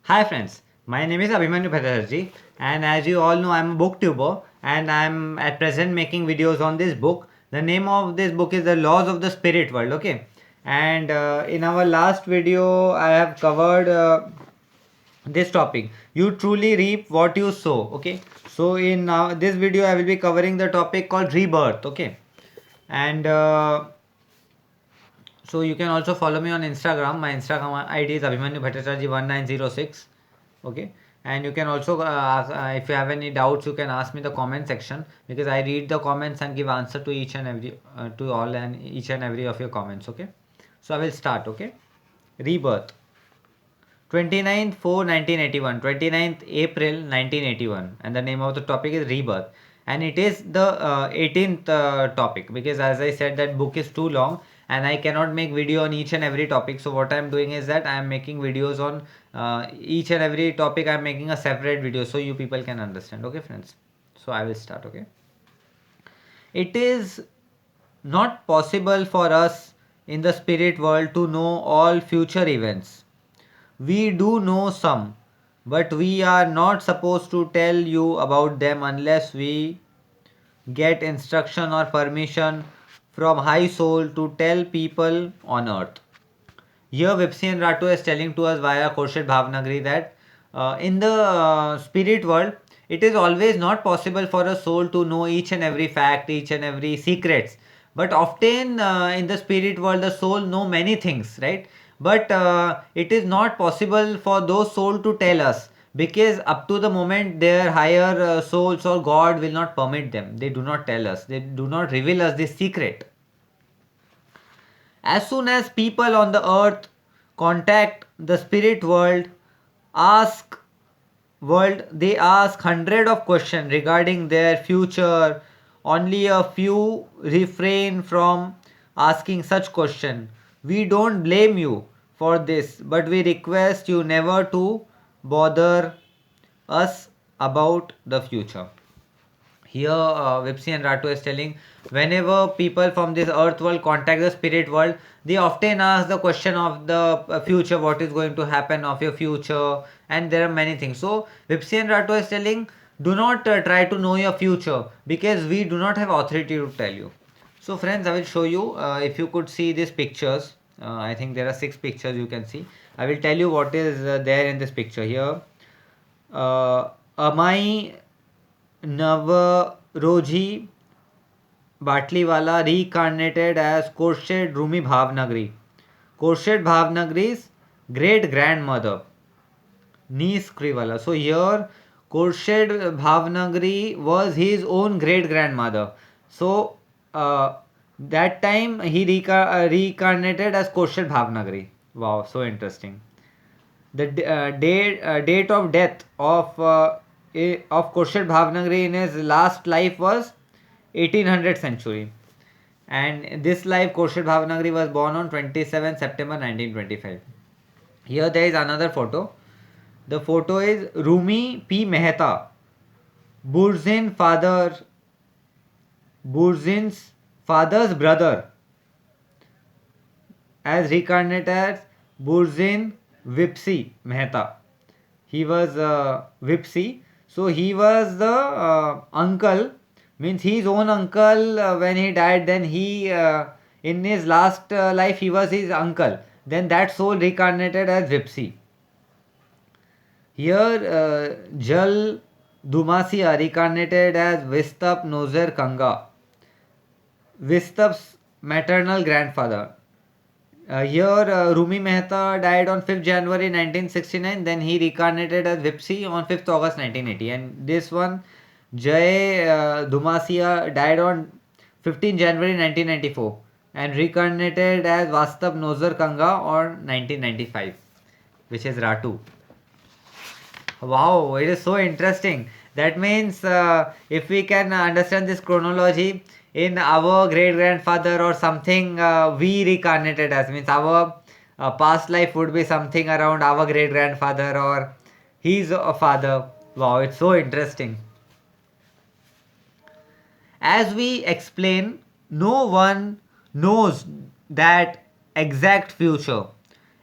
Hi friends, my name is Abhimanyu Bhattacharjee, and as you all know, I'm a booktuber and I'm at present making videos on this book. The name of this book is The Laws of the Spirit World, okay? And in our last video, I have covered this topic. You truly reap what you sow, okay? So in this video, I will be covering the topic called rebirth, okay? And so you can also follow me on Instagram. My Instagram ID is Abhimanyu Bhattacharjee 1906. Okay, and you can also if you have any doubts, you can ask me in the comment section because I read the comments and give answer to each and every to all and each and every of your comments. Okay, so I will start. Okay, rebirth. 29th 4 1981, 29th April 1981, and the name of the topic is rebirth, and it is the 18th topic because as I said that book is too long and I cannot make video on each and every topic. So what I am doing is that I am making videos on each and every topic. I am making a separate video so you people can understand. Okay friends, so I will start. Okay, it is not possible for us in the spirit world to know all future events. We do know some, but we are not supposed to tell you about them unless we get instruction or permission from High Soul to tell people on earth. Here, Vipsy and Ratu is telling to us via Khorshid Bhavnagri that in the spirit world, it is always not possible for a soul to know each and every fact, each and every secrets. But often in the spirit world, the soul know many things, right? But it is not possible for those souls to tell us because up to the moment their higher souls or God will not permit them. They do not tell us. They do not reveal us this secret. As soon as people on the earth contact the spirit ask they ask hundred of questions regarding their future. Only a few refrain from asking such question. We don't blame you for this, but we request you never to bother us about the future. Here Vipsi and Ratu is telling whenever people from this earth world contact the spirit world, they often ask the question of the future, what is going to happen of your future, and there are many things. So Vipsi and Ratu is telling do not try to know your future because we do not have authority to tell you. So friends, I will show you if you could see these pictures. I think there are 6 pictures you can see. I will tell you what is there in this picture here. Amai Navroji Batliwala reincarnated as Khurshid Rumi Bhavnagri. Khurshid Bhavnagri's great grandmother, niece Kriwala. So here Khurshid Bhavnagri was his own great grandmother. So that time he reincarnated as Khurshid Bhavnagri. Wow, so interesting. The date of death of Khurshid Bhavnagri in his last life was 1800 century, and this life Khurshid Bhavnagri was born on 27 September 1925. Here there is another photo. The photo is Rumi P Mehta, Burzin father, Burzin's father's brother, as reincarnated as Burzin Vipsi Mehta. He was Vipsi. So he was the uncle, means his own uncle when he died. Then he, in his last life, he was his uncle. Then that soul reincarnated as Vipsi. Here, Jal Dumasia reincarnated as Vistap Nozer Kanga, Vistap's maternal grandfather. Here, Rumi Mehta died on 5th January 1969. Then he reincarnated as Vipsi on 5th August 1980. And this one, Jay Dumasia, died on 15 January 1994 and reincarnated as Vastav Nozar Kanga on 1995, which is Ratu. Wow, it is so interesting. That means if we can understand this chronology in our great grandfather or something, we reincarnated as means our past life would be something around our great grandfather or his father. Wow, it's so interesting. As we explain, no one knows that exact future,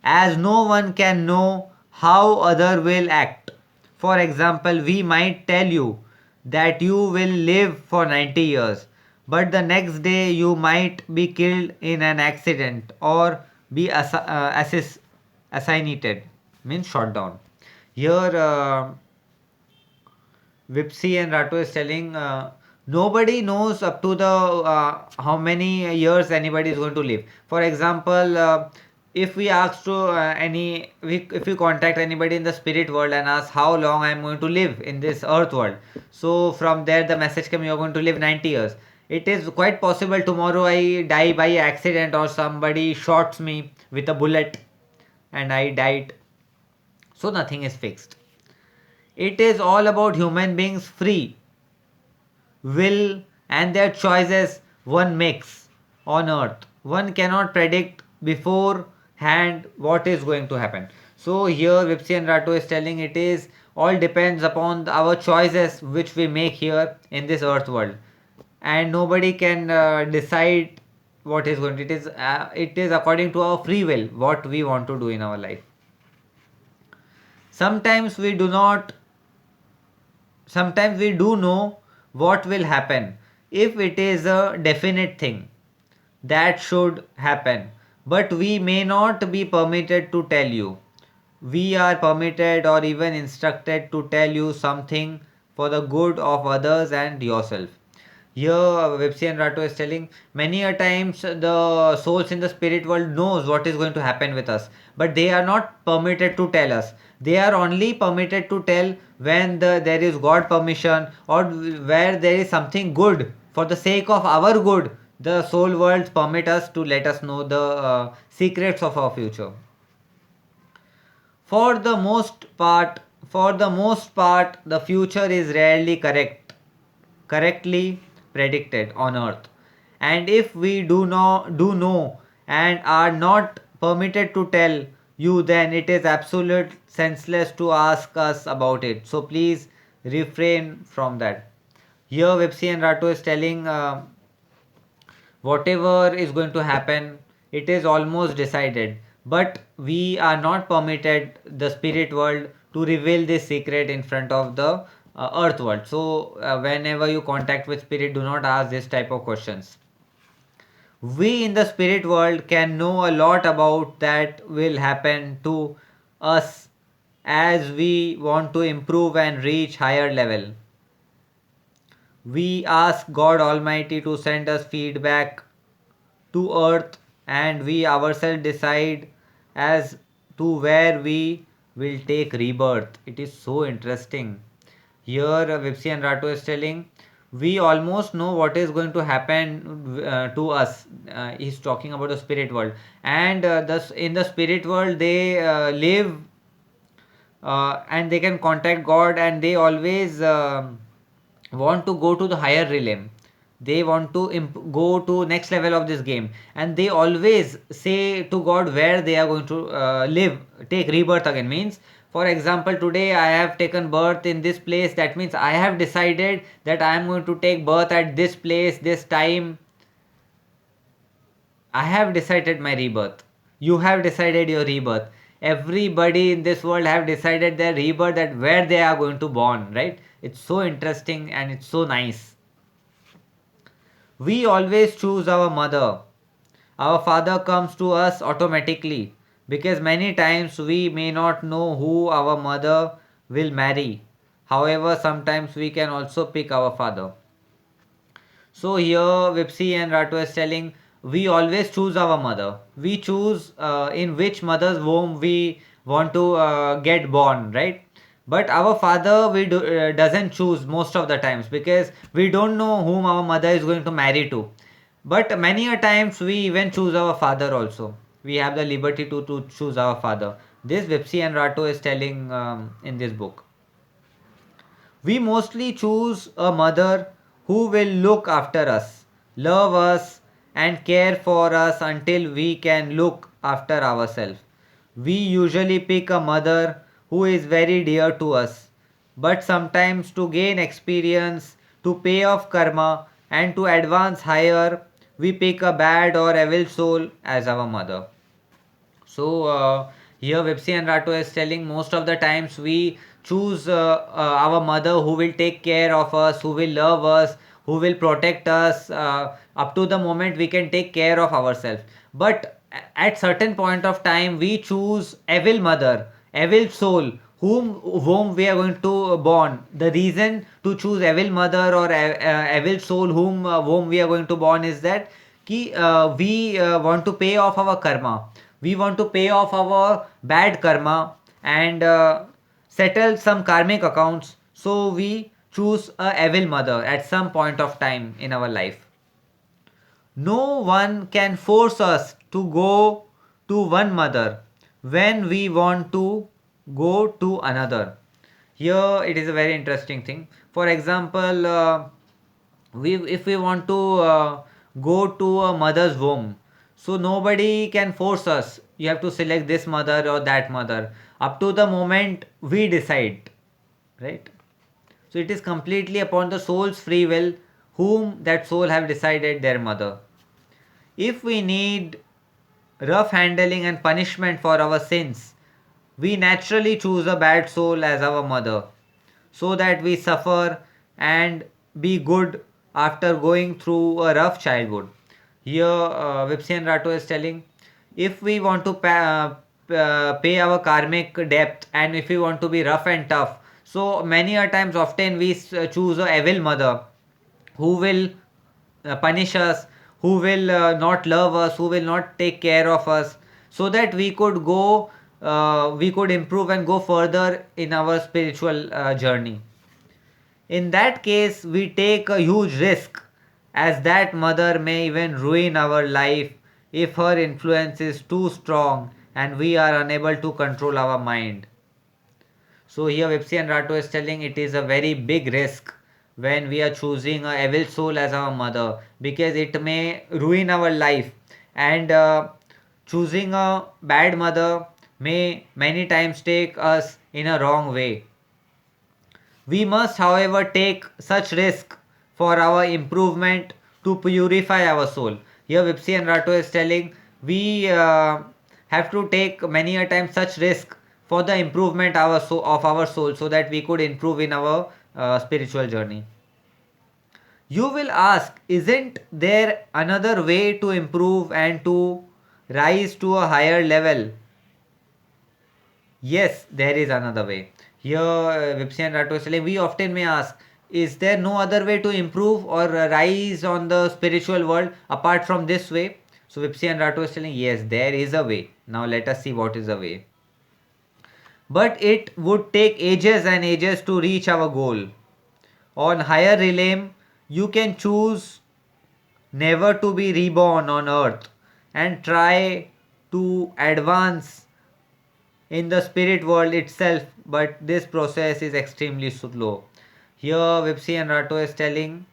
as no one can know how other will act. For example, we might tell you that you will live for 90 years, but the next day you might be killed in an accident or be assassinated, means shot down. Here, Vipsy and Rato is telling nobody knows up to the how many years anybody is going to live. For example, if we ask to if we contact anybody in the spirit world and ask how long I am going to live in this earth world, so from there the message came, you are going to live 90 years. It is quite possible tomorrow I die by accident or somebody shots me with a bullet and I died. So nothing is fixed. It is all about human beings' free will and their choices one makes on earth. One cannot predict beforehand what is going to happen. So here Vipsi and Rato is telling it is all depends upon our choices which we make here in this earth world, and nobody can decide what is going to, it is according to our free will what we want to do in our life. Sometimes we do not, sometimes we do know what will happen if it is a definite thing that should happen, but we may not be permitted to tell you. We are permitted or even instructed to tell you something for the good of others and yourself. Here, Vipsi and Rato is telling many a times the souls in the spirit world knows what is going to happen with us, but they are not permitted to tell us. They are only permitted to tell when there is God permission or where there is something good for the sake of our good. The soul worlds permit us to let us know the secrets of our future. For the most part, the future is rarely correctly predicted on earth. And if we do know and are not permitted to tell you, then it is absolute senseless to ask us about it. So please refrain from that. Here Vipsi and Rato is telling whatever is going to happen, it is almost decided, but we are not permitted, the spirit world, to reveal this secret in front of the earth world. So whenever you contact with spirit, do not ask this type of questions. We in the spirit world can know a lot about that will happen to us as we want to improve and reach higher level. We ask God Almighty to send us feedback to earth, and we ourselves decide as to where we will take rebirth. It is so interesting. Here Vipsi and Rato is telling we almost know what is going to happen to us. He's talking about the spirit world, and thus in the spirit world they live and they can contact God, and they always want to go to the higher realm. They want to go to next level of this game, and they always say to God where they are going to live, take rebirth again. Means, for example, today I have taken birth in this place, that means I have decided that I am going to take birth at this place, this time. I have decided my rebirth. You have decided your rebirth. Everybody in this world have decided their rebirth, that where they are going to born, right? It's so interesting and it's so nice. We always choose our mother. Our father comes to us automatically, because many times we may not know who our mother will marry. However, sometimes we can also pick our father. So here Vipsi and Rato is telling we always choose our mother. We choose in which mother's womb we want to get born, right? But our father doesn't choose most of the times, because we don't know whom our mother is going to marry to. But many a times we even choose our father also. We have the liberty to choose our father. This Vipsi and Rato is telling in this book. We mostly choose a mother who will look after us, love us, and care for us until we can look after ourselves. We usually pick a mother who is very dear to us, but sometimes to gain experience, to pay off karma, and to advance higher, we pick a bad or evil soul as our mother. So Here Vipsi and Rato is telling most of the times we choose our mother who will take care of us, who will love us, who will protect us up to the moment we can take care of ourselves. But at certain point of time we choose evil mother, evil soul, whom we are going to born. The reason to choose evil mother or evil soul whom we are going to born is that we want to pay off our karma, we want to pay off our bad karma and settle some karmic accounts, so we choose a evil mother at some point of time in our life. No one can force us to go to one mother when we want to go to another. Here it is a very interesting thing. For example, we if we want to go to a mother's womb, so nobody can force us. You have to select this mother or that mother up to the moment we decide, right? So it is completely upon the soul's free will whom that soul have decided their mother. If we need rough handling and punishment for our sins, we naturally choose a bad soul as our mother, so that we suffer and be good after going through a rough childhood. Here, Vipsi and Rato is telling, if we want to pay our karmic debt and if we want to be rough and tough, so many a times often we choose a evil mother who will punish us, who will not love us, who will not take care of us, so that we could improve and go further in our spiritual journey. In that case, we take a huge risk, as that mother may even ruin our life if her influence is too strong and we are unable to control our mind. So here Vipsi and Rato is telling it is a very big risk when we are choosing a evil soul as our mother, because it may ruin our life, and choosing a bad mother may many times take us in a wrong way. We must, however, take such risk for our improvement to purify our soul. Here, Vipsi and Rato is telling we have to take many a time such risk for the improvement of our soul, so that we could improve in our spiritual journey. You will ask, isn't there another way to improve and to rise to a higher level? Yes, there is another way. Here, Vipsi and Rato is telling, we often may ask, is there no other way to improve or rise on the spiritual world apart from this way? So, Vipsi and Rato is telling, yes, there is a way. Now, let us see what is the way. But it would take ages and ages to reach our goal. On higher realm, you can choose never to be reborn on earth and try to advance in the spirit world itself, but this process is extremely slow. Here Vipsi and Rato is telling,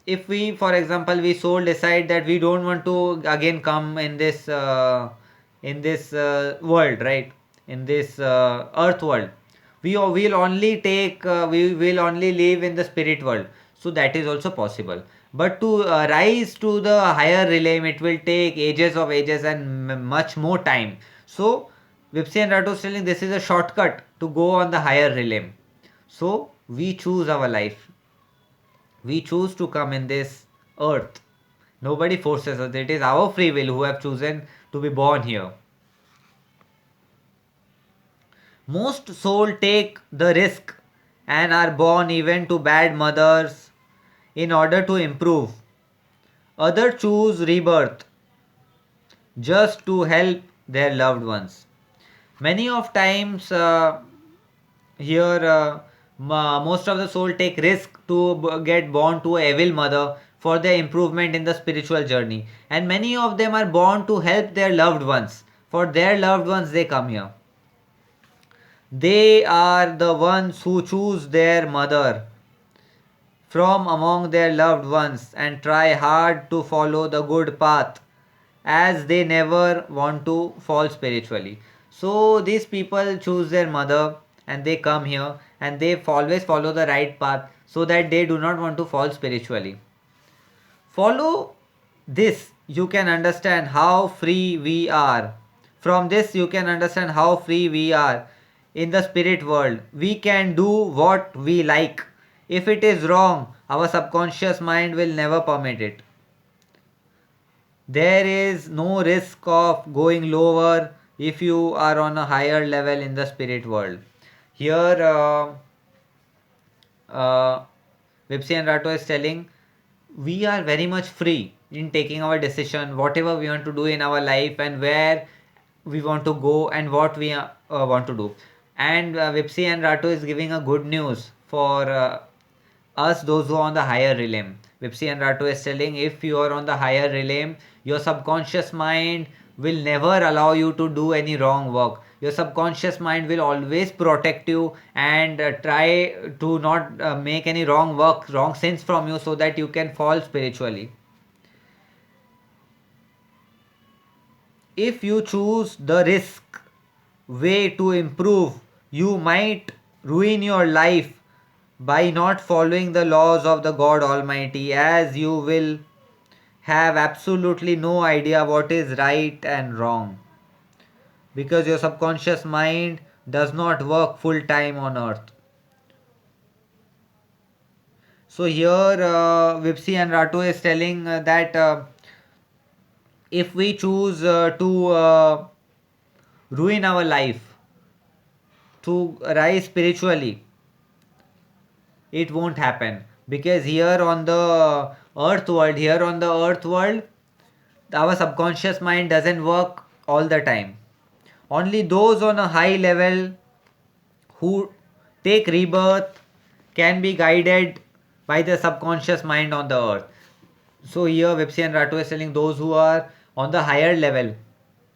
if we, for example, we soul decide that we don't want to again come in this world, right, in this earth world, will only take we will only live in the spirit world, so that is also possible. But to rise to the higher realm, it will take ages of ages and much more time. So Vipsi and Rato is telling this is a shortcut to go on the higher realm. So we choose our life. We choose to come in this earth. Nobody forces us. It is our free will who have chosen to be born here. Most souls take the risk and are born even to bad mothers in order to improve. Others choose rebirth just to help their loved ones. Many of times here most of the soul take risk to get born to a evil mother for their improvement in the spiritual journey, and many of them are born to help their loved ones. For their loved ones they come here. They are the ones who choose their mother from among their loved ones and try hard to follow the good path, as they never want to fall spiritually. So these people choose their mother and they come here and they always follow the right path, so that they do not want to fall spiritually. Follow this, you can understand how free we are From this you can understand how free we are in the spirit world. We can do what we like. If it is wrong, our subconscious mind will never permit it. There is no risk of going lower if you are on a higher level in the spirit world. Here, uh, Vipsi and Rato is telling we are very much free in taking our decision, whatever we want to do in our life, and where we want to go and what we want to do. And Vipsi and Rato is giving a good news for us, those who are on the higher realm. Vipsi and Rato is telling if you are on the higher realm, your subconscious mind will never allow you to do any wrong work. Your subconscious mind will always protect you and try to not make any wrong work, wrong sins from you, so that you can fall spiritually. If you choose the risk way to improve, you might ruin your life by not following the laws of the God Almighty, as you will have absolutely no idea what is right and wrong, because your subconscious mind does not work full time on earth. So here Vipsi and Ratu is telling that if we choose to ruin our life, to rise spiritually, it won't happen, because here on the earth world, our subconscious mind doesn't work all the time. Only those on a high level who take rebirth can be guided by the subconscious mind on the earth. So here Vipsi and Ratu is telling those who are on the higher level,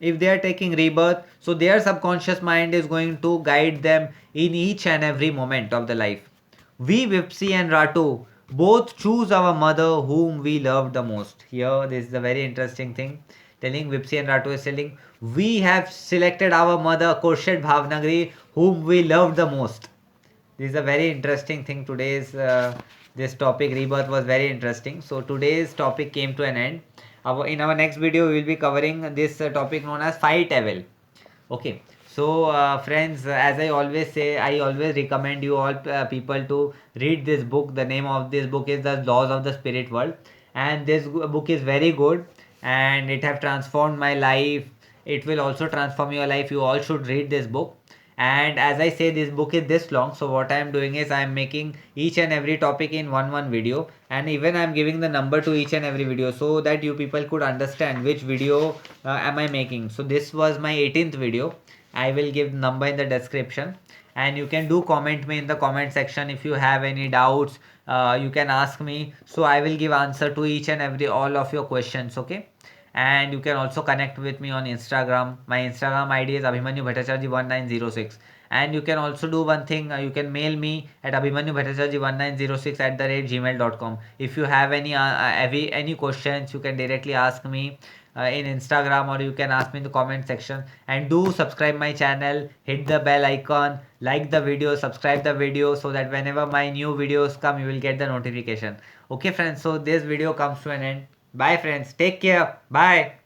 if they are taking rebirth, so their subconscious mind is going to guide them in each and every moment of the life. We, Vipsi and Ratu, both choose our mother whom we love the most. Here this is a very interesting thing. Telling Vipsi and Ratu is telling we have selected our mother Khurshid Bhavnagri whom we love the most. This is a very interesting thing. Today's this topic rebirth was very interesting. So today's topic came to an end. In our next video we will be covering this topic known as fight evil. Okay. So friends, as I always say, I always recommend you all people to read this book. The name of this book is The Laws of the Spirit World, and this book is very good and it have transformed my life. It will also transform your life. You all should read this book. And as I say, this book is this long, so what I am doing is I am making each and every topic in one video, and even I am giving the number to each and every video, so that you people could understand which video am I making. So this was my 18th video. I will give number in the description, and you can do comment me in the comment section if you have any doubts. You can ask me, so I will give answer to each and every all of your questions. Okay. And you can also connect with me on Instagram. My Instagram ID is Abhimanyu Bhattacharjee 1906. And you can also do one thing, you can mail me at abhimanyubhattacharjee1906@gmail.com. If you have any questions, you can directly ask me in Instagram, or you can ask me in the comment section. And do subscribe my channel, hit the bell icon, like the video, subscribe the video, so that whenever my new videos come, you will get the notification. Okay friends, so this video comes to an end. Bye friends. Take care. Bye.